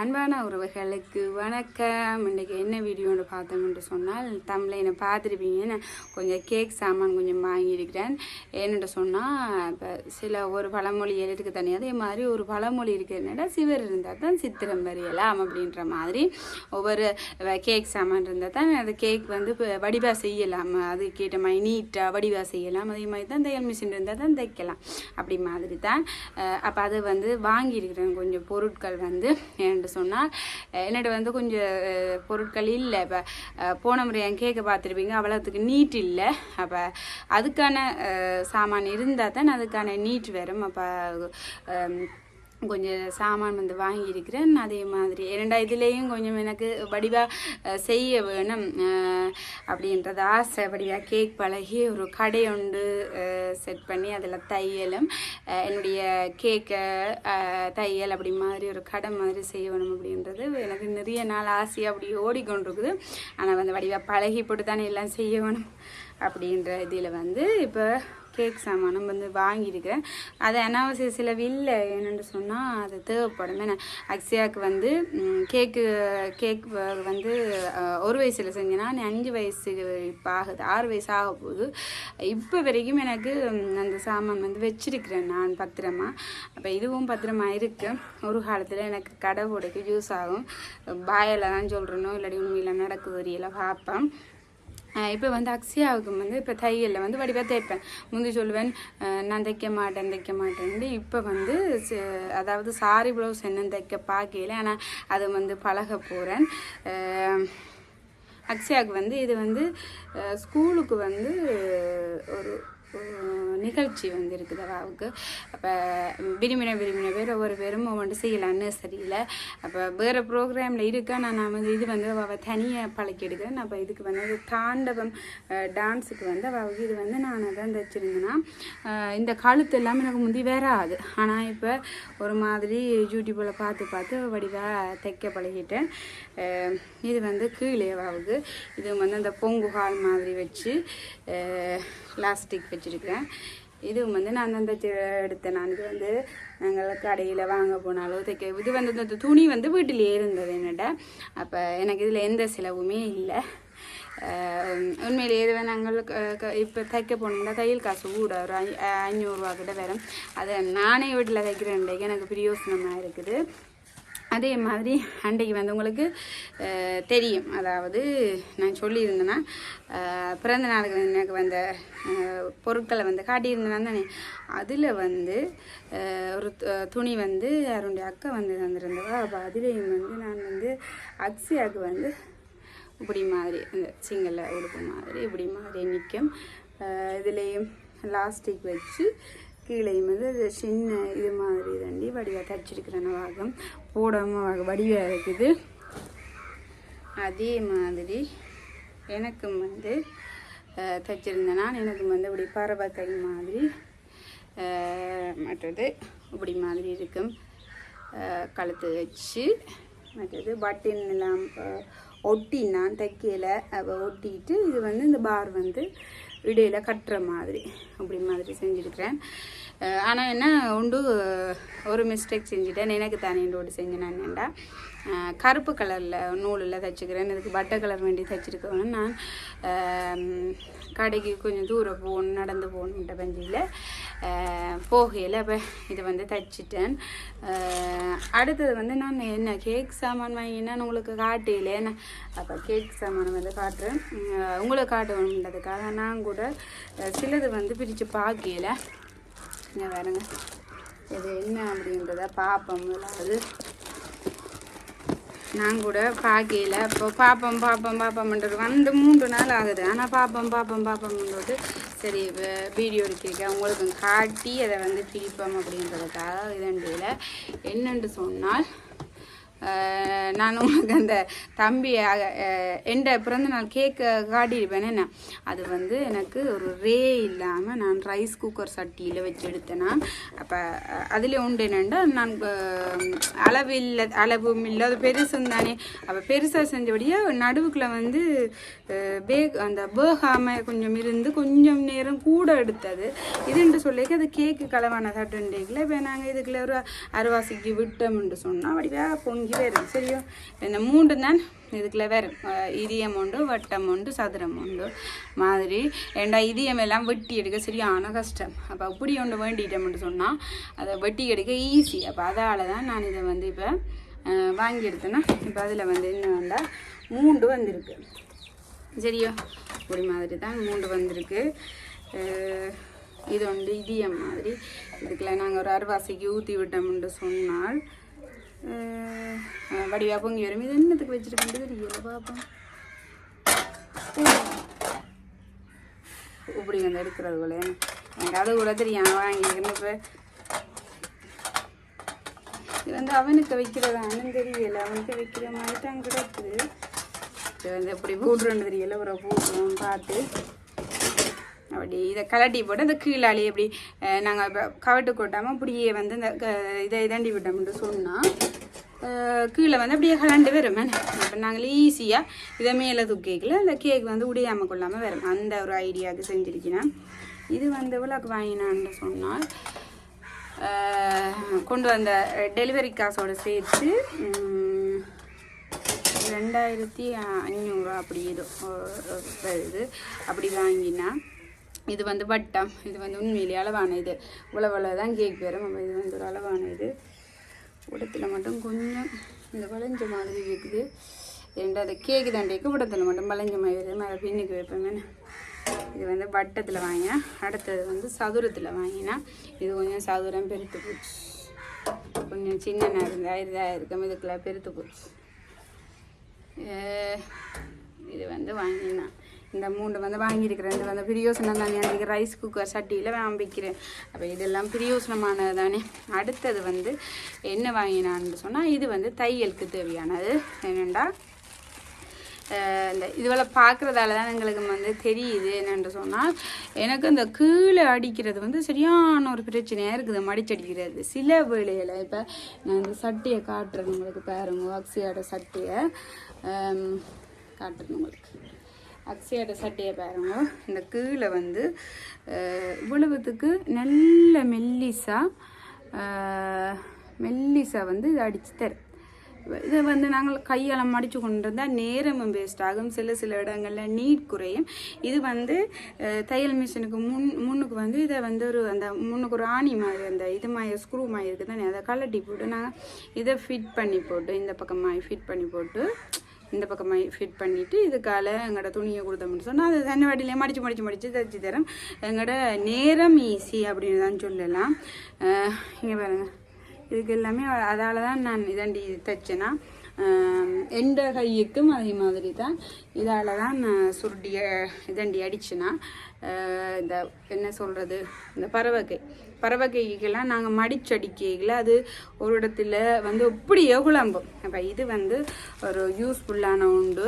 அன்பான உறவுகளுக்கு வணக்கம். இன்றைக்கி என்ன வீடியோன்னு பார்த்தோம்னு சொன்னால், தமிழை பார்த்துருப்பீங்க. கொஞ்சம் கேக் சாமான் கொஞ்சம் வாங்கியிருக்கிறேன். ஏன்னு சொன்னால், இப்போ சில ஒரு பழமொழி எழுதுக்கு தனி, அதே மாதிரி ஒரு பழமொழி இருக்கிறதுனால சிவர் இருந்தால் தான் சித்திரம் வரையலாம் அப்படின்ற மாதிரி ஒவ்வொரு கேக் சாமான் இருந்தால் தான் அது கேக் வந்து வடிவாக செய்யலாம். அது கேட்ட மாதிரி நீட்டாக வடிவாக செய்யலாம். அதே மாதிரி தான் தையல் மிஷின் இருந்தால் தான் தைக்கலாம். அப்படி மாதிரி தான். அப்போ அது வந்து வாங்கியிருக்கிறேன். கொஞ்சம் பொருட்கள் வந்து ஏன்னு சொன்னால், என்னோட வந்து கொஞ்சம் பொருட்கள் இல்லை. இப்போ போன முறை என் கேட்க பார்த்துருப்பீங்க, அவ்வளோத்துக்கு நீட் இல்லை. அப்போ அதுக்கான சாமான் இருந்தால் தான் அதுக்கான நீட் வரும். அப்போ கொஞ்சம் சாமான் வந்து வாங்கியிருக்கிறேன். அதே மாதிரி இதுலேயும் கொஞ்சம் எனக்கு வடிவாக செய்ய வேணும் அப்படின்றது ஆசை. வடிவாக கேக் பழகி ஒரு கடை ஒன்று செட் பண்ணி அதில் தையலும் என்னுடைய கேக்கை தையல் அப்படி மாதிரி ஒரு கடை மாதிரி செய்ய வேணும் அப்படின்றது எனக்கு நிறைய நாள் ஆசையாக அப்படி ஓடிக்கொண்டிருக்குது. ஆனால் வந்து வடிவாக பழகி போட்டு தானே எல்லாம் செய்ய வேணும் அப்படின்ற இதில் வந்து இப்போ கேக் சாமானும் வந்து வாங்கியிருக்கேன். அது அனாவசிய சில இல்லை. என்னென்னு சொன்னால், அது தேவைப்படும். ஏன்னா அக்ஷயாவுக்கு வந்து கேக் வந்து 1 வயசில் செஞ்சேன்னா 5 வயசு இப்போ ஆகுது, 6 வயசு ஆக போகுது. இப்போ வரைக்கும் எனக்கு அந்த சாமான் வந்து வச்சிருக்கிறேன் நான் பத்திரமா. அப்போ இதுவும் பத்திரமா இருக்குது. ஒரு காலத்தில் எனக்கு கடை போடைக்கு யூஸ் ஆகும். பாயில் தான் சொல்கிறனோ இல்லாட்டி உண்மையில் நடக்குது வரியெல்லாம் பார்ப்பேன். இப்போ வந்து அக்ஷயாவுக்கு வந்து இப்போ தையலில் வந்து வடிவாக தைப்பேன். முந்தி சொல்லுவேன் நான் தைக்க மாட்டேன்ட்டு. இப்போ வந்து அதாவது சாரி ப்ளவுஸ் என்ன தைக்க பார்க்கல. ஆனால் அதை வந்து பழக போகிறேன். அக்ஷயாவுக்கு வந்து இது வந்து ஸ்கூலுக்கு வந்து ஒரு நிகழ்ச்சி வந்து இருக்குது அவாவுக்கு. அப்போ விரும்பின பேர் ஒவ்வொரு பேரும் ஒவ்வொன்று செய்யலான்னு சரியில்லை. அப்போ வேறு ப்ரோக்ராமில் இருக்கா. நான் வந்து இது வந்து அவள் தனியாக பழக்கி எடுக்கிறேன். அப்போ இதுக்கு வந்து தாண்டவம் டான்ஸுக்கு வந்து அவாவுக்கு இது வந்து நான் தான் தைச்சிருந்தேன்னா இந்த கழுத்து எல்லாமே எனக்கு முந்தி வராது. ஆனால் இப்போ ஒரு மாதிரி யூடியூப்பில் பார்த்து வடிவாக தைக்க பழகிட்டேன். இது வந்து கீழே அவாவுக்கு இது வந்து அந்த பொங்கு கால் மாதிரி வச்சு பிளாஸ்டிக் வச்சுருக்கிறேன். இதுவும் வந்து நான் தான் தைச்சி எடுத்தேன். நான் இது வந்து நாங்கள் கடையில் வாங்க போனாலும் தைக்க இது வந்து இந்த துணி வந்து வீட்டிலே இருந்தது என்னட்ட. அப்போ எனக்கு இதில் எந்த செலவுமே இல்லை. உண்மையிலே எதுவே நாங்கள் இப்போ தைக்க போனோம்னா தையல் காசு கூட ஒரு 500 ரூபா கிட்ட வரும். அதை நானே வீட்டில் தைக்கிறேன். எனக்கு பிரயோசனமாக இருக்குது. அதே மாதிரி அன்றைக்கு வந்து உங்களுக்கு தெரியும், அதாவது நான் சொல்லியிருந்தேன்னா பிறந்த நாளுக்கு எனக்கு வந்த பொருட்களை வந்து காட்டியிருந்தேன் தானே. அதில் வந்து ஒரு துணி வந்து யாருடைய அக்கா வந்து தந்துருந்தவா. அப்போ அதுலேயும் வந்து நான் வந்து அக்ஷயாவுக்கு வந்து இப்படி மாதிரி அந்த சிங்கிளில் உடுப்பு மாதிரி இப்படி மாதிரி நிற்கும். இதுலேயும் லாஸ்டிக் வச்சு கீழையும் வந்து சின்ன இது மாதிரி தாண்டி வடிவாக தைச்சிருக்கிறேன். வாகம் போடாமல் வடிவாக இருக்குது. அதே மாதிரி எனக்கும் வந்து தைச்சிருந்தேன்னா எனக்கும் வந்து இப்படி பறவை கை மாதிரி மற்றது இப்படி மாதிரி இருக்கும். கழுத்து வச்சு மற்றது பட்டின் எல்லாம் ஒட்டி நான் தைக்கலை. அப்போ ஒட்டிட்டு இது வந்து இந்த பார் வந்து இடையில் கட்டுற மாதிரி அப்படி மாதிரி செஞ்சுருக்கிறேன். ஆனால் என்ன உண்டு ஒரு மிஸ்டேக் செஞ்சுட்டேன். எனக்கு தானே ஓடி செஞ்சேன். நான் என்னண்டா கருப்பு கலரில் நூலில் தைச்சிக்கிறேன். இதுக்கு பட்டை கலர் வேண்டி தைச்சிருக்கேன். நான் கடைக்கு கொஞ்சம் தூரம் நடந்து போகணுன்ற பஞ்சியில் போகையில் அப்போ இது வந்து தைச்சிட்டேன். அடுத்தது வந்து நான் என்ன கேக் சாமான் வாங்கினா உங்களுக்கு காட்டையில் என்ன. அப்போ கேக் சாமான் வந்து காட்டுறேன் உங்களுக்கு காட்டணுன்றதுக்காக. நான் கூட சிலது வந்து பிரித்து பார்க்கல. இங்கே வேறுங்க இது என்ன அப்படின்றத பார்ப்போம். அதாவது நான் கூட பார்க்கல. இப்போ பார்ப்போம்ன்றது வந்து 3 நாள் ஆகுது. ஆனால் பார்ப்போம்ன்றது சரி வீடியோ எடுக்க உங்களுக்கு காட்டி அதை வந்து பிரிப்போம் அப்படின்றதுக்காக இதண்டியில் என்னென்று சொன்னால், நான் உங்களுக்கு அந்த தம்பி எந்த பிறந்த நாள் கேக்கை காட்டியிருப்பேன். என்ன அது வந்து எனக்கு ஒரு ரே இல்லாமல் நான் ரைஸ் குக்கர் சட்டியில் வச்சு எடுத்தேன்னா. அப்போ அதில் உண்டு என்னென்னா நான் அளவும் இல்லை அது பெருசும் தானே. அப்போ பெருசாக செஞ்சபடியாக நடுவுக்குள்ள வந்து அந்த வேகாமல் கொஞ்சம் இருந்து கொஞ்சம் நேரம் கூட எடுத்தது. இதுன்ட்டு சொல்லிக்க அது கேக்கு களவான தட்டுண்டில் இப்போ நாங்கள் இதுக்குள்ள ஒரு அரைவாசிக்கு விட்டோம்னு சொன்னால் வடிவாக பொங்கி வாங்கி வரும் சரியோ. இந்த 3 தான் இதுக்குள்ள வரும். இதயம் உண்டு, வட்டம் உண்டு, சதுரம் உண்டு மாதிரி. ஏண்டா இதயம் எல்லாம் வெட்டி எடுக்க சரியான கஷ்டம். அப்போ அப்படி ஒன்று வேண்டிட்டோம்னு சொன்னால் அதை வெட்டி எடுக்க ஈஸி. அப்போ அதால் தான் நான் இதை வந்து இப்போ வாங்கி எடுத்தேன்னா இப்போ அதில் வந்து என்ன வேண்டாம் 3 வந்திருக்கு சரியோ. இப்படி மாதிரி தான் 3 வந்திருக்கு. இது வந்து இதயம் மாதிரி. இதுக்குள்ள நாங்கள் ஒரு அரைவாசிக்கு ஊற்றி விட்டோம்னு சொன்னால் வடிவாக பொங்கி வரும். இது என்னத்துக்கு வச்சுருக்கேன் தெரியல பார்ப்போம். இப்படி வந்து எடுக்கிறது போல எனக்கு அது கூட தெரியும் வாங்கிக்கிறேன். இப்போ இது வந்து அவனுக்கு வைக்கிறதான்னு தெரியல. அவனுக்கு வைக்கிற மாதிரி தான் கிடக்குது. இது வந்து எப்படி போட்டுருன்னு தெரியல. ஒரு போட்டுருவோம் பார்த்து அப்படி இதை கலட்டி போட்டு அந்த கீழாளி எப்படி நாங்கள் இப்போ கவட்டு கொட்டாமல் அப்படியே வந்து இந்த இதை இதாண்டி விட்டோம்னு சொன்னால் கீழே வந்து அப்படியே கலண்டு வரும். இப்போ நாங்கள் ஈஸியாக இதை மேலே தூக்கிக்கல அந்த கேக் வந்து உடையாமல் கொள்ளாமல் வரும். அந்த ஒரு ஐடியாவுக்கு செஞ்சுருக்கிறேன். இது வந்து எவ்வளோக்கு வாங்கினான்னு சொன்னால் கொண்டு வந்த டெலிவரி காசோடு சேர்த்து 2500 அப்படி ஏதோ இது அப்படி வாங்கினா. இது வந்து வட்டம். இது வந்து உண்மையிலேயே அளவான இது. இவ்வளோ தான் கேக் வரும். இது வந்து ஒரு அளவான இது. உடத்தில் மட்டும் கொஞ்சம் இந்த வளைஞ்ச மாதிரி இருக்குது. 2வது கேக்கு தண்டைக்கு உடத்தில் மட்டும் வளைஞ்ச மாதிரி மேலே பின்னுக்கு வைப்பேன். இது வந்து வட்டத்தில் வாங்கினா. அடுத்தது வந்து சதுரத்தில் வாங்கினா. இது கொஞ்சம் சதுரம் பெருத்து போச்சு. கொஞ்சம் சின்ன இருந்தால் இதாக இருக்கும். இதுக்குள்ள பெருத்து போச்சு. இது வந்து வாங்கினா இந்த 3 வந்து வாங்கியிருக்கிறேன். இது வந்து பிரியோசனம் தானே. அன்றைக்கி ரைஸ் குக்கர் சட்டியில் வாங்கிக்கிறேன். அப்போ இதெல்லாம் பிரியோசனமானது தானே. அடுத்தது வந்து என்ன வாங்கினான்னு சொன்னால் இது வந்து தையலுக்கு தேவையானது. என்னென்னா இந்த இதுவெல்லாம் பார்க்குறதால தான் எங்களுக்கு வந்து தெரியுது. என்னென்று சொன்னால் எனக்கு இந்த கீழே அடிக்கிறது வந்து சரியான ஒரு பிரச்சனையாக இருக்குது. மடிச்சடிக்கிறது சில வேளையில். இப்போ நான் இந்த சட்டியை காட்டுறேன் உங்களுக்கு பாருங்க. அக்ஸியோட சட்டியை காட்டுறேன் உங்களுக்கு. அக்ஸியோட சட்டையை பாருங்க. இந்த கீழே வந்து இவ்வளவுத்துக்கு நல்ல மெல்லிசா வந்து இது அடித்து தரும். இதை வந்து நாங்கள் கையால் மடித்து கொண்டு இருந்தால் நேரமும் வேஸ்ட் ஆகும். சில இடங்களில் நீட் குறையும். இது வந்து தையல் மிஷினுக்கு முன்னுக்கு வந்து இதை வந்து ஒரு அந்த முன்னுக்கு ஒரு ஆணி மாதிரி அந்த இது மாதிரி ஸ்க்ரூ மாதிரி இருக்குது தானே. அதை கலட்டி போட்டு நாங்கள் இதை ஃபிட் பண்ணி போட்டு இந்த பக்கமாக ஃபிட் பண்ணி போட்டு இந்த பக்கமாக ஃபிட் பண்ணிவிட்டு இதுக்கால எங்களோட துணியை கொடுத்தோம்னு சொன்னால் அது தண்ணி வாட்டிலே மடித்து தைச்சி தரோம். எங்களோட நேரம் ஈஸி அப்படின்னு தான் சொல்லலாம். இங்கே பாருங்கள். இதுக்கு எல்லாமே அதால் தான் நான் இதாண்டி தைச்சேன்னா எந்த கையுக்கும் அதே மாதிரி தான் இதால் தான் நான் சுருட்டிய இதாண்டி அடிச்சுன்னா இந்த என்ன சொல்கிறது இந்த பறவைக்கைக்கெல்லாம் நாங்கள் மடிச்சடிக்கையில் அது ஒரு இடத்துல வந்து எப்படியோ குழம்பும். அப்போ இது வந்து ஒரு யூஸ்ஃபுல்லான உண்டு.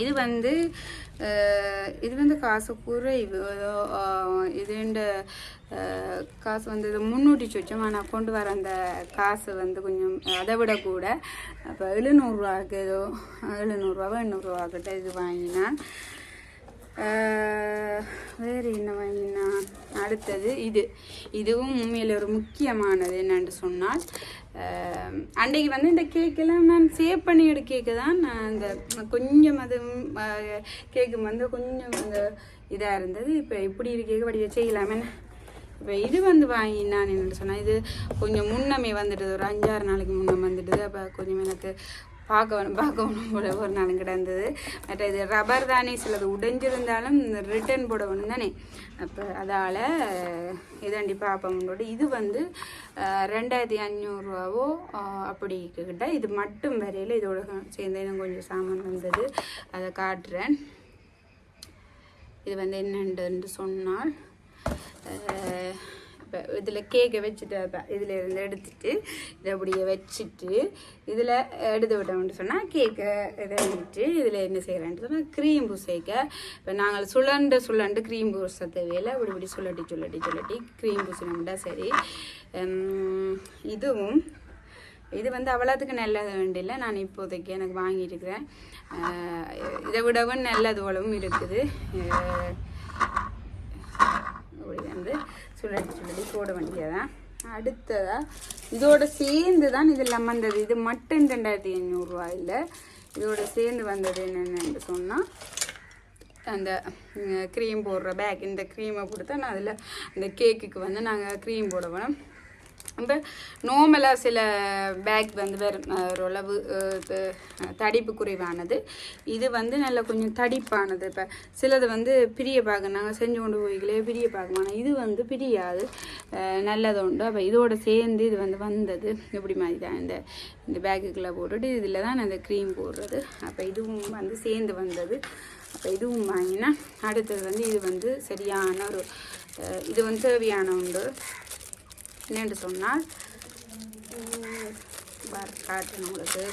இது வந்து காசு குறைவு. இதுண்ட காசு வந்து இது 300 சொச்சம். ஆனால் கொண்டு வர அந்த காசு வந்து கொஞ்சம் அதை விட கூட. அப்போ 700 ரூபாய்க்கு ஏதோ 700 800 கிட்ட இது வாங்கினேன். வேறு என்ன வாங்கினா அடுத்தது இதுவும் உண்மையில் ஒரு முக்கியமானது. என்னென்று சொன்னால் அன்றைக்கு வந்து இந்த கேக்கெல்லாம் நான் சேவ் பண்ணி கேக்கு தான். நான் இந்த கொஞ்சம் அது கேக்கு வந்து கொஞ்சம் இந்த இதாக இருந்தது. இப்போ எப்படி இருக்கேக்கு வடிவ செய்யலாமே. இப்போ இது வந்து வாங்கினான்னு என்னென்னு சொன்னால் இது கொஞ்சம் முன்னமே வந்துடுது. ஒரு 5-6 நாளைக்கு முன்னே வந்துடுது. அப்போ கொஞ்சம் எனக்கு பார்க்கணும் போல ஒரு நாளும் கிடந்தது. மற்ற இது ரப்பர் தானே. சிலது உடைஞ்சிருந்தாலும் ரிட்டர்ன் போடணும் தானே. அப்போ அதால் இதாண்டி பார்ப்போம்னோட இது வந்து 2500 ரூபாவோ அப்படி கிட்ட. இது மட்டும் வரையில் இதோட சேர்ந்து எனக்கு கொஞ்சம் சாமான் வந்தது. அதை காட்டுறேன். இது வந்து என்னென்று சொன்னால் இப்போ இதில் கேக்கை வச்சுட்டு இதில் இருந்து எடுத்துட்டு இதை அப்படியே வச்சுட்டு இதில் எடுத்து விட்டோம்னு சொன்னால் கேக்கை இதை எடுத்துட்டு இதில் என்ன செய்கிறேன்ட்டு சொன்னால் க்ரீம் பூசைக்க. இப்போ நாங்கள் சுழண்டு க்ரீம் பூச தேவையில்லை. இப்படி சொல்லட்டி க்ரீம் பூசினோம்டா சரி. இது வந்து அவ்வளோத்துக்கு நல்லது வேண்டியில்லை. நான் இப்போதைக்கு எனக்கு வாங்கியிருக்கிறேன். இதை விடவும் நல்லது போலவும் இருக்குது. அப்படி வந்து சுழட்டி போட வேண்டியதான். அடுத்ததா இதோட சேர்ந்து தான் இதெல்லாம் வந்தது. இது மட்டும் 2500 ரூபாய் இல்லை, இதோட சேர்ந்து வந்தது என்னென்னு சொன்னால் அந்த க்ரீம் போடுற பேக். இந்த க்ரீமை கொடுத்தா நான் அதில் அந்த கேக்குக்கு வந்து நாங்கள் க்ரீம் போட வேணும். இப்போ நார்மலாக சில பேக் வந்து வேறு ஓரளவு தடிப்பு குறைவானது, இது வந்து நல்லா கொஞ்சம் தடிப்பானது. இப்போ சிலது வந்து பிரிய பாக்கு நாங்கள் செஞ்சு கொண்டு போய்களே பிரிய பாக்குமான, இது வந்து பிரியாது, நல்லது உண்டு. அப்போ இதோடு சேர்ந்து இது வந்து வந்தது இப்படி மாதிரி தான் இந்த பேக்குக்குள்ளே போட்டுட்டு இதில் தான் அந்த க்ரீம் போடுறது. அப்போ இதுவும் வந்து சேர்ந்து வந்தது. அப்போ இதுவும் வாங்கினா அடுத்தது வந்து இது வந்து சரியான ஒரு இது வந்து தேவையான உண்டு. என்னென்று சொன்னால் காட்டுறேன் உங்களுக்கு.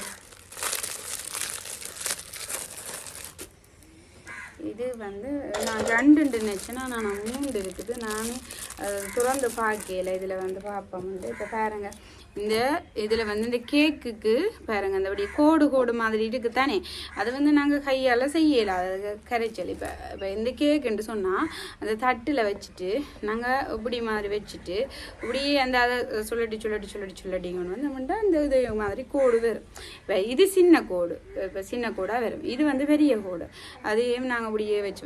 இது வந்து நான் 2 நினச்சேன்னா நான் 3 இருக்குது. நான் திறந்து பார்க்கல, இதில் வந்து பார்ப்போம். இப்போ பாருங்கள், இந்த இதில் வந்து இந்த கேக்குக்கு பாருங்கள் அந்த அப்படியே கோடு மாதிரி இருக்குது தானே, அது வந்து நாங்கள் கையால் செய்யலாம், அது கரைச்சல். இப்போ இந்த கேக்குன்னு சொன்னால் அந்த தட்டில் வச்சுட்டு நாங்கள் இப்படி மாதிரி வச்சுட்டு இப்படியே அந்த அதை சொல்லட்டிங்கன்னு வந்து நம்மகிட்ட அந்த இது மாதிரி கோடு வரும். இப்போ இது சின்ன கோடு, இப்போ சின்ன கோடாக வரும். இது வந்து பெரிய கோடு, அதையும் நாங்கள் இப்படியே வச்சு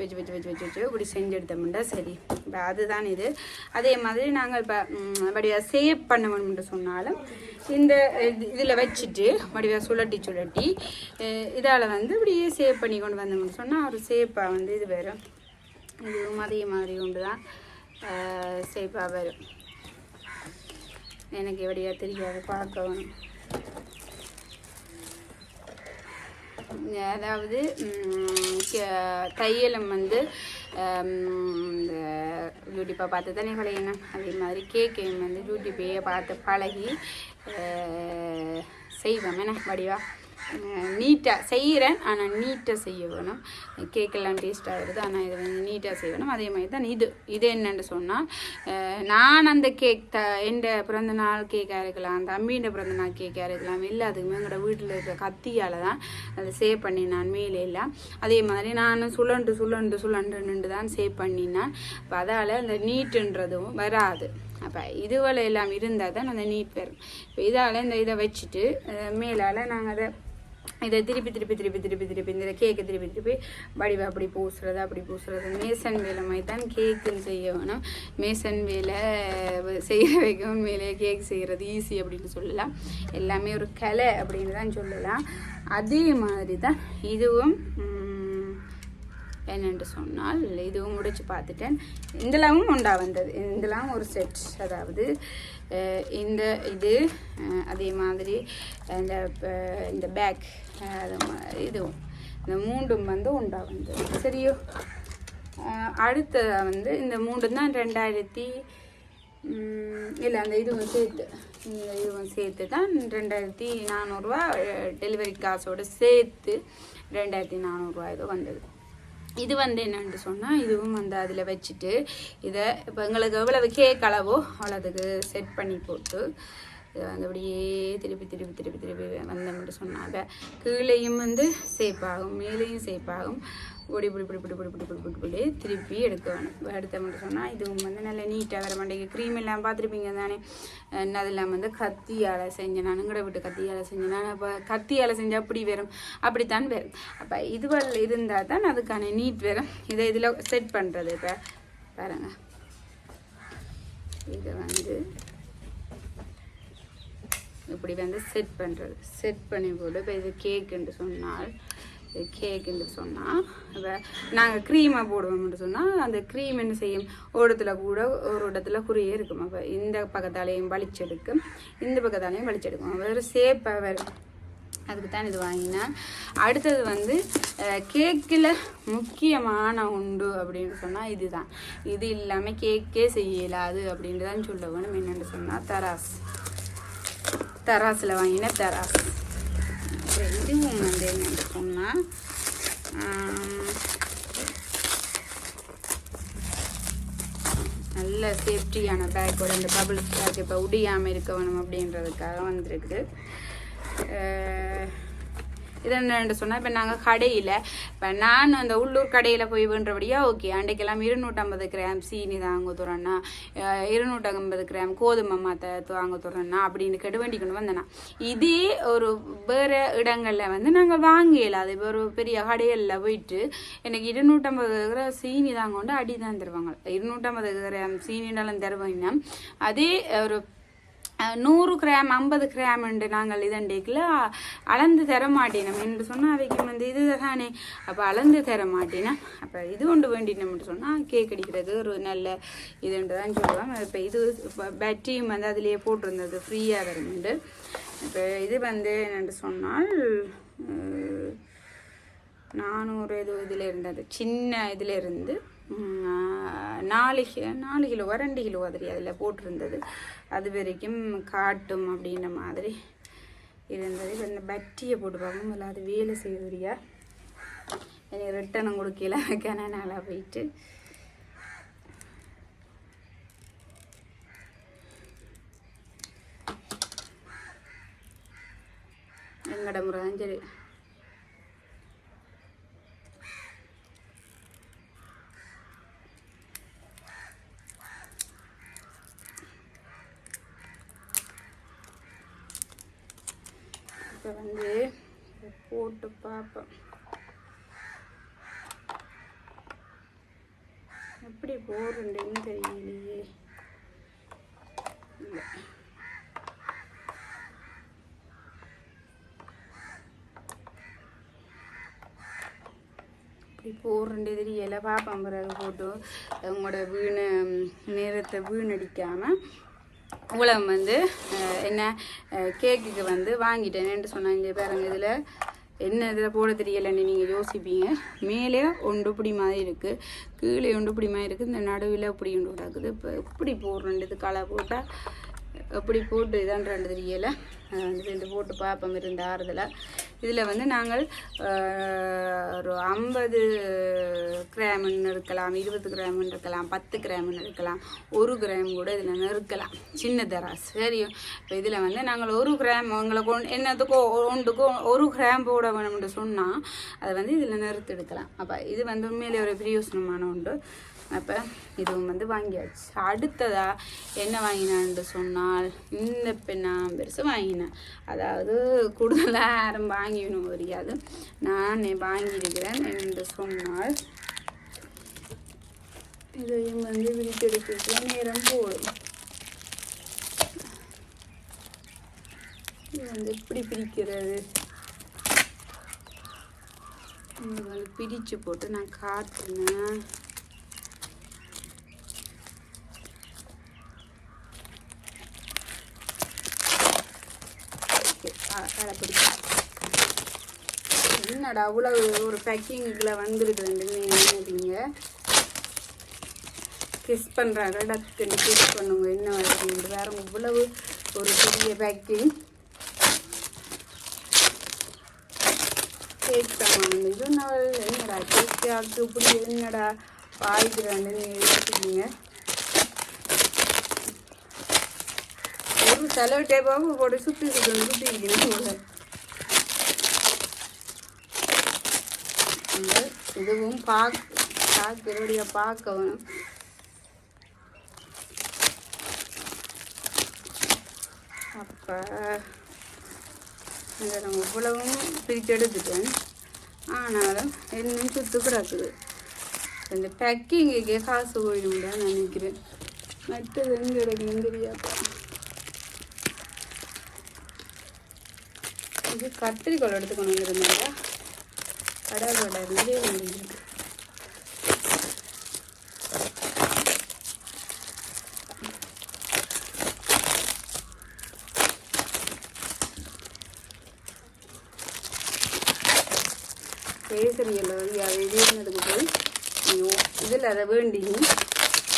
இப்படி செஞ்சு எடுத்தோம்னா சரி. இப்போ அதுதான் இது. அதே மாதிரி நாங்கள் இப்போ அப்படியே சேவ் பண்ணணும்னு சொன்னாலும் இந்த இதில் வச்சுட்டு வடிவாக சுழட்டி இதால் வந்து இப்படியே சேவ் பண்ணி கொண்டு வந்தோம்னு சொன்னால் ஒரு சேப்பாக வந்து இது வரும். இதுவும் அதே மாதிரி கொண்டு தான் சேப்பாக வரும். எனக்கு எப்படியா தெரியாது, பார்க்கணும். அதாவது தையலம் வந்து இந்த யூடியூப்பை பார்த்து தானே பழகினேன், அதே மாதிரி கேக்கையும் வந்து யூடியூப்பையே பார்த்து பழகி செய்வேன். என்ன வடிவா நீட்டாக செய்கிறேன், ஆனால் நீட்டாக செய்ய வேணும். கேக்கெல்லாம் டேஸ்ட்டாக வருது, ஆனால் இதை வந்து நீட்டாக செய்யணும். அதே மாதிரி தான் இது என்னென்னு சொன்னால், நான் அந்த கேக் என் பிறந்தநாள் கேக்காக இருக்கலாம், அந்த அம்மியோட பிறந்தநாள் கேக்காக இருக்கலாம், எல்லாத்துக்குமே எங்களோட வீட்டில் இருக்கிற கத்தியால் தான் அதை சேவ் பண்ணினான் மேலே எல்லாம். அதே மாதிரி நான் சுழண்டு தான் சேவ் பண்ணினான். அப்போ அதால் அந்த நீட்டுன்றதும் வராது. அப்போ இதுவரை எல்லாம் இருந்தால் தான் அந்த நீட் வரும். இப்போ இதால் இந்த இதை வச்சுட்டு மேலால் நாங்கள் இதை திருப்பி இந்த கேக்கை திருப்பி வடிவா அப்படி பூசுறது மேசன் வேலை மாதிரி தான் கேக்குன்னு செய்ய வேணும். மேசன் வேலை செய்கிற வைக்க உண்மையிலேயே கேக் செய்கிறது ஈஸி அப்படின்னு சொல்லலாம், எல்லாமே ஒரு கலை அப்படின்னு தான் சொல்லலாம். அதே மாதிரி தான் இதுவும் என்னென்று சொன்னால் இதுவும் முடிச்சு பார்த்துட்டேன். இதெல்லாமும் உண்டா வந்தது, இதெல்லாம் ஒரு செட். அதாவது இது அதே மாதிரி இந்த பேக் இதுவும் இந்த 3 வந்து உண்டா வந்தது. சரியோ, அடுத்ததாக வந்து இந்த 3 தான் 2000 இல்லை அந்த இதுவும் சேர்த்து இந்த இதுவும் சேர்த்து தான் 2400 ரூபா டெலிவரி காசோடு சேர்த்து 2400 ரூபா ஏதோ வந்தது. இது வந்து என்னென்னு சொன்னால் இதுவும் வந்து அதில் வச்சுட்டு இதை இப்போ எங்களுக்கு எவ்வளவு கேக் அளவோ அவ்வளோதுக்கு செட் பண்ணி போட்டு இதை வந்து அப்படியே திருப்பி வந்தோம்னு சொன்னாங்க. கீழேயும் வந்து சேஃபாகும், மேலேயும் சேஃபாகும். இப்படி திருப்பி எடுக்க வேணும். எடுத்தோம்னு சொன்னால் இதுவும் வந்து நல்லா நீட்டாக வர மாட்டேங்குது. க்ரீம் எல்லாம் பார்த்துருப்பீங்க தானே, அதெல்லாம் வந்து கத்தியால் செஞ்சேன், நான் கூட விட்டு கத்தியால் செஞ்சேன். நான் அப்போ கத்தியால் செஞ்சால் அப்படி வரும், அப்படித்தான் வரும். அப்போ இதுவரை இருந்தால் தான் அதுக்கான நீட் வரும். இதை இதில் செட் பண்ணுறது. இப்போ பாருங்கள், இதை வந்து இப்படி வந்து செட் பண்ணுறது, செட் பண்ணி போட்டு இப்போ இது கேக்குன்னு சொன்னால் இப்போ நாங்கள் க்ரீமாக போடுவோம்னு சொன்னால் அந்த க்ரீம் என்ன செய்யும், ஒரு இடத்துல குறியே இருக்கும். அப்போ இந்த பக்கத்தாலையும் வலிச்செடுக்கும், இந்த பக்கத்தாலையும் வலிச்செடுக்கும், வேறு சேப்பாக வரும். அதுக்கு தான் இது வாங்கினேன். அடுத்தது வந்து கேக்கில் முக்கியமான உண்டு அப்படின்னு சொன்னால் இதுதான். இது இல்லாமல் கேக்கே செய்யலாது அப்படின்ட்டு தான் சொல்ல வேணும். என்னென்னு சொன்னால் தராசில் வாங்கின தராஸ். இதுவும் வந்து என்னென்னு சொன்னால் நல்ல சேஃப்டியான பேக்கோட இந்த பபிள்ஸ் பேக் இப்போ உடியாமல் இருக்க வேணும் அப்படின்றதுக்காக வந்துருக்குது. இது என்னென்னு சொன்னால் இப்போ நாங்கள் கடையில் இப்போ நான் அந்த உள்ளூர் கடையில் போய் வேண்டபடியா ஓகே அன்றைக்கெல்லாம் 250 கிராம் சீனி தாங்க தோறேன்னா 250 கிராம் கோதுமை மாற்ற வாங்க தோறேன்னா அப்படின்னு கேட்டு வேண்டி கொண்டு வந்தேன்னா இதே ஒரு வேறு இடங்களில் வந்து நாங்கள் வாங்கல அது இப்போ ஒரு பெரிய கடைகளில் போயிட்டு எனக்கு 250 கிராம் சீனி தாங்க கொண்டு அடி தான் தருவாங்க 250 கிராம் சீனினாலும் தருவாங்கன்னா அதே ஒரு 100 கிராம் 50 கிராம் என்று நாங்கள் இதண்டேக்கில் அளந்து தர மாட்டேனோம் என்று சொன்னால் அவைக்கு வந்து இது தானே அப்போ அளந்து தர மாட்டேனா அப்போ இது கொண்டு வேண்டினோம்னு சொன்னால் கேக் அடிக்கிறது ஒரு நல்ல இதுன்று தான் சொல்லுவாங்க இப்போ இது இப்போ பேட்டரியும் வந்து அதிலேயே போட்டிருந்தது ஃப்ரீயாக வரும்ண்டு இப்போ இது வந்து என்னென்று சொன்னால் 400 இதில் இருந்தது சின்ன இதில் இருந்து 4 கிலோ 2 கிலோ மாதிரி அதில் போட்டிருந்தது அது வரைக்கும் காட்டும் அப்படின்ற மாதிரி இருந்தது இப்போ இந்த பட்டியை போட்டு பார்ப்போம் இல்லை அது வேலை செய்வதியா எனக்கு ரிட்டனும் கொடுக்கல கனநாளாக போயிட்டு எங்கட முறை தான் சரி இப்போ வந்து போட்டு பார்ப்போம் எப்படி போடுறேன்னு தெரியலையே இல்லை இப்படி போடுறேன் தெரியலை பார்ப்போம் பிறகு போட்டு உங்களோட நேரத்தை வீணடிக்காமல் உலகம் வந்து என்ன கேக்குக்கு வந்து வாங்கிட்டேன்னு சொன்னாங்க பாருங்க இதில் என்ன இதில் போட தெரியலைன்னு நீங்கள் யோசிப்பீங்க மேலே ஒன்றுப்படி மாதிரி இருக்குது கீழே ஒன்றுப்படி மாதிரி இருக்குது இந்த நடுவில் இப்படி ஒன்று கிடக்குது இப்போ எப்படி போடுறேன்றது களை போட்டால் எப்படி போட்டு இதான்றாண்டு தெரியலை வந்து ரெண்டு போட்டு பார்ப்போம் இருந்த ஆறுதல் இதில் வந்து நாங்கள் ஒரு 50 கிராம்னு இருக்கலாம் 20 கிராம்னு இருக்கலாம் 10 கிராம்னு இருக்கலாம் 1 கிராம் கூட இதில் நறுக்கலாம் சின்ன தராசு சரி இப்போ இதில் வந்து நாங்கள் 1 கிராம் உங்களுக்கு என்னத்துக்கோ ஒன்றுக்கும் 1 கிராம் போட வேணும்னு சொன்னால் அதை வந்து இதில் நறுத்து எடுக்கலாம் அப்போ இது வந்து உண்மையிலே ஒரு பிரயோசனமான உண்டு அப்போ இதுவும் வந்து வாங்கியாச்சு அடுத்ததாக என்ன வாங்கினான்னு சொன்னால் இந்த பெண்ணாம் பெருசு வாங்கினேன் அதாவது கூடுதலாக யாரும் வாங்கிடணும் தெரியாது நான் வாங்கியிருக்கிறேன் என்று சொன்னால் இதையும் வந்து விரித்தெடுக்க நேரம் போடும் இது வந்து எப்படி பிரிக்கிறது இது வந்து பிரித்து போட்டு நான் காட்டுனேன் என்னடா அவ்வளவு ஒரு பேக்கிங்கில் வந்துருக்குதுன்னு நினைப்பீங்க கிஸ் பண்ணுறாங்க டக்குன்னு கிஸ் பண்ணுங்க என்ன வருது வேற இவ்வளவு ஒரு பெரிய பேக்கிங் கேக் சாமான் இது நாள் என்னடா கேக் ஆக்கு இப்படி என்னடா பாய்க்கிறான்னு யோசிப்பீங்க ஒரு செலவு டேப்பாவும் போட்டு சுற்றி இருக்கணும் இதுவும் பார்க்கறோடைய பார்க்கவும் அப்போ இதை நம்ம இவ்வளவும் பிரித்து எடுத்துட்டேன் ஆனாலும் இன்னும் சுத்து கிடக்குது இந்த பேக்கிங்குக்கே காசு போயிடும் தான் நினைக்கிறேன் மற்றது எங்கே கிடைக்கணும் தெரியாப்பா இது கத்திரிக்கோள் எடுத்துக்கணும் இருந்தாங்க கடலோட நிறைய வந்துருக்கு பேசுறீங்களோ அது வீடுனதுக்கு போய் ஐயோ இதில் அதை வேண்டி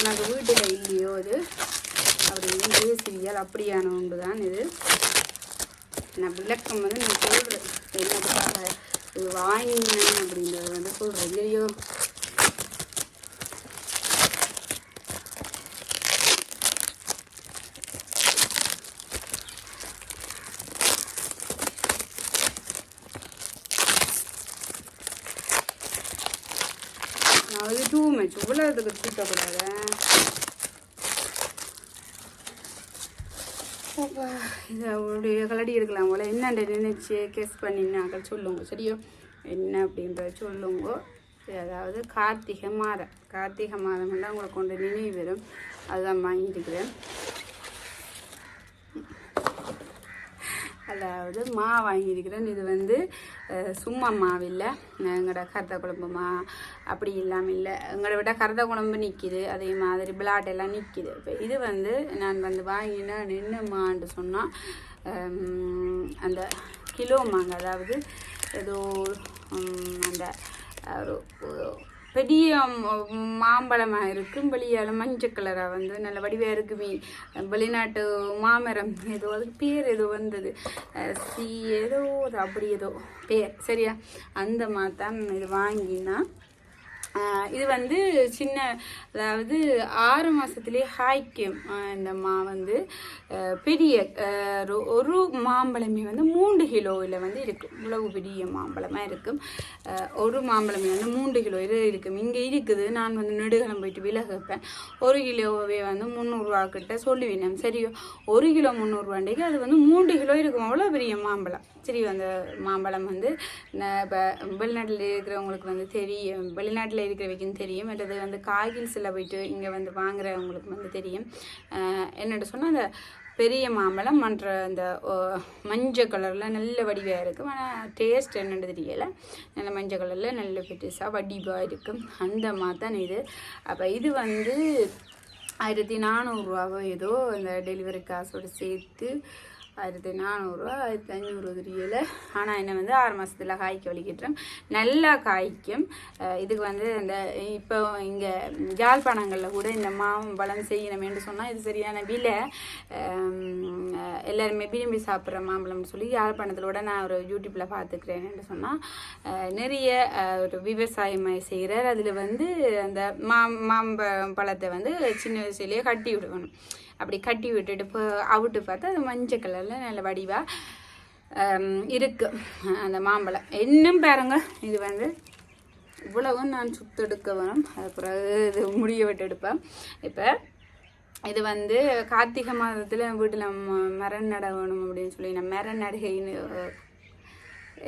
நாங்கள் வீட்டில் இல்லையோ அது அப்படின்னு பேசுறியால் அப்படியான ஒன்று தான் இது நான் விளக்கம் வந்து நான் சொல்கிறேன் என்னதுக்காக இது வாங்கினேன் அப்படின்றத வந்து சொல்கிறேன் இல்லையோ டூ மச் இவ்வளோ இதுக்கு தூக்கக்கூடாது. இதை அவருடைய கலடி எடுக்கலாம் போல என்னென்ன நினைச்சு கெஸ் பண்ணினாக்கள் சொல்லுங்க சரியோ, என்ன அப்படின்றத சொல்லுங்க. அதாவது கார்த்திகை மாதம் வந்து அவங்களை கொண்டு நினைவு வரும், அதுதான் வாங்கியிருக்கிறேன். அதாவது மா வாங்கியிருக்கிறேன். இது வந்து சும்மா மாவில்லை, எங்களோட கருத குழம்பு மா அப்படி இல்லாமல் இல்லை, எங்களை விட கருத குழம்பு நிற்கிது, அதே மாதிரி பிளாட்டெல்லாம் நிற்கிது. இப்போ இது வந்து நான் வந்து வாங்கினா என்ன மான்னு சொன்னால் அந்த கிலோ மாங்க, அதாவது ஏதோ அந்த ஒரு பெரிய மாம்பழமாக இருக்கும், வெளியால் மஞ்சள் கலராக வந்து நல்ல வடிவாக இருக்குமே, வெளிநாட்டு மாமரம் ஏதோ அதுக்கு பேர் ஏதோ வந்தது, ஏதோ அப்படி ஏதோ பேர் சரியா, அந்த மாதிரி தான் இது வாங்கினா. இது வந்து சின்ன, அதாவது 6 மாதத்துலேயே காய்க்கும். இந்த மா வந்து பெரிய ஒரு மாம்பழமே வந்து 3 கிலோவில் வந்து இருக்கும், இவ்வளவு பெரிய மாம்பழமாக இருக்கும். ஒரு மாம்பழமே வந்து 3 கிலோ இது இருக்கும். இங்கே இருக்குது, நான் வந்து நெடுகலம் போயிட்டு விலை கேட்பேன். 1 கிலோவே வந்து 300 ரூபா கிட்ட சொல்லுவேன் சரியோ. 1 கிலோ 300 ரூபாண்டைக்கு அது வந்து 3 கிலோ இருக்கும், அவ்வளோ பெரிய மாம்பழம் சரி. அந்த மாம்பழம் வந்து இப்போ வெளிநாட்டில் இருக்கிறவங்களுக்கு வந்து தெரியும், வெளிநாட்டில் இருக்கிறவைக்கும் தெரியும், மற்றது வந்து காய்கில்ஸில் போயிட்டு இங்கே வந்து வாங்குறவங்களுக்கு வந்து தெரியும். என்னென்னு சொன்னால் அந்த பெரிய மாம்பழம் மற்ற அந்த மஞ்சள் கலரில் நல்ல வடிவாக இருக்கும், ஆனால் டேஸ்ட் என்னென்னு தெரியலை, நல்ல மஞ்சள் கலரில் நல்ல பெருசாக வடிவாக இருக்கும், அந்த மாதிரி தான் இது. அப்போ இது வந்து 1400 ரூபாவோ ஏதோ அந்த டெலிவரி காசோடு சேர்த்து 1400 ரூபா 1500 தெரியல. ஆனால் என்ன வந்து 6 மாதத்தில் காய்க்க வலிக்கிட்டுறேன், நல்லா காய்க்கும். இதுக்கு வந்து இந்த இப்போ இங்கே யாழ்ப்பாணங்களில் கூட இந்த மாம்பழம் செய்யணுமேன்னு சொன்னால் இது சரியான விலை, எல்லாருமே விரும்பி சாப்பிட்ற மாம்பழம்னு சொல்லி யாழ்ப்பாணத்தில் கூட நான் ஒரு யூடியூப்பில் பார்த்துக்கிறேன்னு சொன்னால் நிறைய ஒரு விவசாயமாக செய்கிறார். அதில் வந்து அந்த மாம்பழத்தை வந்து சின்ன வயசுலேயே கட்டி விடுவேணும், அப்படி கட்டி விட்டுட்டு இப்போ அவுட்டு பார்த்தா அது மஞ்சள் கலரில் நல்ல வடிவாக இருக்குது அந்த மாம்பழம். இன்னும் பாருங்க, இது வந்து இவ்வளவும் நான் சுத்தெடுக்க வேணும், அது பிறகு இது முடிய விட்டு எடுப்பேன். இப்போ இது வந்து கார்த்திகை மாதத்தில் வீட்டில் மரம் நட வேணும் அப்படின்னு சொல்லி நான் மரம் நடுகைன்னு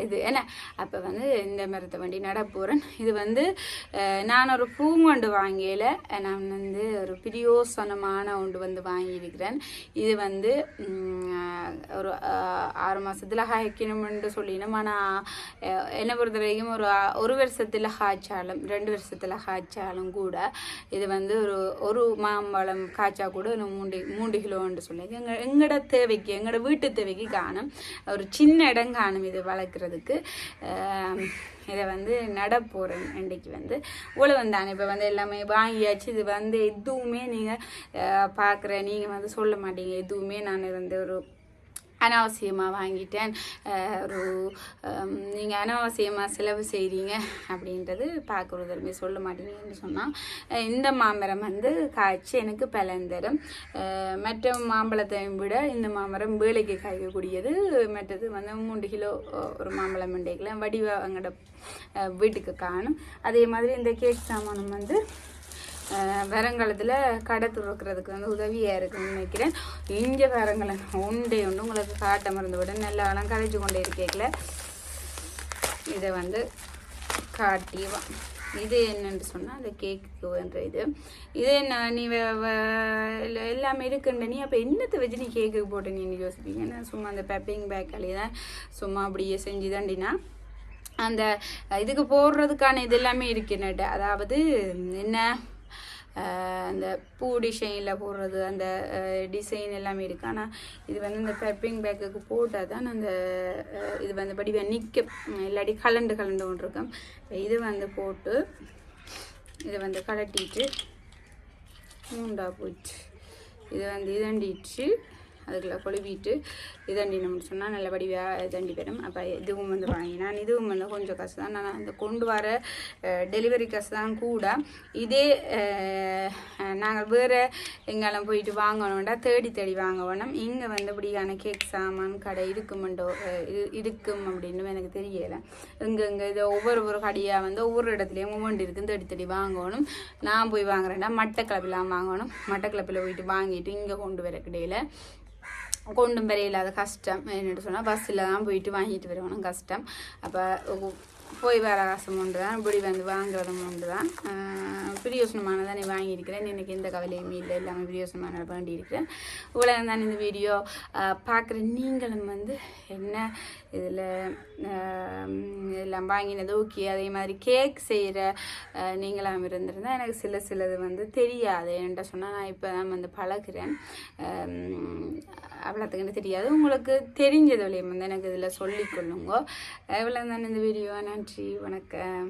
இது என்ன அப்போ வந்து இந்த மரத்தை வண்டி நட போகிறேன். இது வந்து நான் ஒரு பூங்கொண்டு வாங்கல, நான் வந்து ஒரு பிரியோசனமான ஒன்று வந்து வாங்கியிருக்கிறேன். இது வந்து ஒரு 6 மாதத்தில் காய்க்கணும்னு சொல்லினோம், ஆனால் என்னை பொறுத்த வரைக்கும் ஒரு வருஷத்தில் காய்ச்சாலும் 2 வருஷத்தில் காய்ச்சாலும் கூட இது வந்து ஒரு மாம்பழம் காய்ச்சா கூட 3 கிலோன்னு சொல்லி எங்களோட தேவைக்கு, எங்களோட வீட்டு தேவைக்கு காணும், ஒரு சின்ன இடம் காணும் இது வளர்க்குறதுக்கு. இதை வந்து நட போகிறேன் இன்றைக்கு வந்து இவ்வளோ வந்தாங்க. இப்போ வந்து எல்லாமே வாங்கியாச்சு. இது வந்து எதுவுமே நீங்கள் பார்க்குற நீங்கள் வந்து சொல்ல மாட்டீங்க, எதுவுமே நான் வந்து ஒரு அனாவசியமாக வாங்கிட்டேன், ஒரு நீங்கள் அனாவசியமாக செலவு செய்கிறீங்க அப்படின்றது பார்க்குறதுமே சொல்ல மாட்டீங்கன்னு சொன்னால், இந்த மாமரம் வந்து காய்ச்சி எனக்கு பலன் தரும். மற்ற மாம்பழத்தை விட இந்த மாமரம் வேலைக்கு காய்க்கக்கூடியது. மற்றது வந்து 3 கிலோ ஒரு மாம்பழம் மண்டைக்கெல்லாம் வடிவா எங்களோட வீட்டுக்கு காணும். அதே மாதிரி இந்த கேக் சாமானம் வந்து வருங்காலத்தில் கடை துறக்கிறதுக்கு வந்து உதவியாக இருக்குன்னு நினைக்கிறேன். இங்கே வரங்களை உண்டு உங்களுக்கு காட்ட மருந்து விட நல்லா அலங்கரிச்சு கொண்டே இருக்கேக்கல இதை வந்து காட்டிடுவான். இது என்னன்னு சொன்னால் அந்த கேக்குக்கு வேண்ட இது என்ன நீ எல்லாமே இருக்குன்ற நீ அப்போ என்னத்தை வச்சு நீ கேக்குக்கு போட்டு நீ யோசிப்பீங்க. நான் சும்மா அந்த பெப்பிங் பேக்காலே தான் சும்மா அப்படியே செஞ்சு தாண்டினா அந்த இதுக்கு போடுறதுக்கான இது எல்லாமே இருக்குன்னுட்டு, அதாவது என்ன அந்த பூ டிசைனில் போடுறது அந்த டிசைன் எல்லாமே இருக்குது. ஆனால் இது வந்து இந்த பெப்பிங் பேக்குக்கு போட்டால் தான் அந்த இது வந்து படி நிற்கும், இல்லாட்டி கலண்டு ஒன்று இருக்கும். இது வந்து போட்டு இதை வந்து கலட்டிட்டு மூண்டா போச்சு, இது வந்து இதண்டிட்டு அதுக்குள்ளே கொழுவிட்டு இதண்டினோம்னு சொன்னால் நல்ல வடிவாக இதண்டி வரும். அப்போ இதுவும் வந்து வாங்கினான். இதுவும் வந்து கொஞ்சம் காசு தான். நான் அந்த கொண்டு வர டெலிவரி காசு தான் கூட. இதே நாங்கள் வேறு எங்கெல்லாம் போயிட்டு வாங்கணும்டா தேடி தேடி வாங்க வேணும். இங்கே வந்து இப்படியான கேக் சாமான் கடை இருக்கும் அப்படின்னு எனக்கு தெரியலை. இங்கே இதை ஒவ்வொரு கடையாக வந்து ஒவ்வொரு இடத்துலையும் ஒவ்வொன்று இருக்குன்னு தேடி தேடி வாங்கணும். நான் போய் வாங்குறேன்டா மட்டக்களப்பிலாம் வாங்கணும். மட்டக்களப்பில் போயிட்டு வாங்கிட்டு இங்கே கொண்டு வர கிடையில கொண்டும் வர இல்லாத கஷ்டம். என்னென்னு சொன்னால் பஸ்ஸில் தான் போயிட்டு வாங்கிட்டு வரணும் கஷ்டம். அப்போ போய் வர காசும் ஒன்று தான், இப்படி வந்து வாங்குறதும் ஒன்று தான். பிரியோசனமானதான் நீ வாங்கியிருக்கிறேன். எனக்கு எந்த கவலையுமே இல்லை, எல்லாமே பிரியோசனமான வேண்டியிருக்கிறேன். இவ்வளோ தான் இந்த வீடியோ பார்க்குற நீங்களும் வந்து என்ன இதில் எல்லாம் வாங்கினது ஓகே. அதே மாதிரி கேக் செய்கிற நீங்களாம் இருந்திருந்தால் எனக்கு சிலது வந்து தெரியாது. என்கிட்ட சொன்னால் நான் இப்போ தான் வந்து பழகிறேன். அவ்வளோத்துக்குன்னு தெரியாது. உங்களுக்கு தெரிஞ்சது வழியும் வந்து எனக்கு இதில் சொல்லிக்கொள்ளுங்க. இவ்வளோ தான் இந்த வீடியோ. நன்றி, வணக்கம்.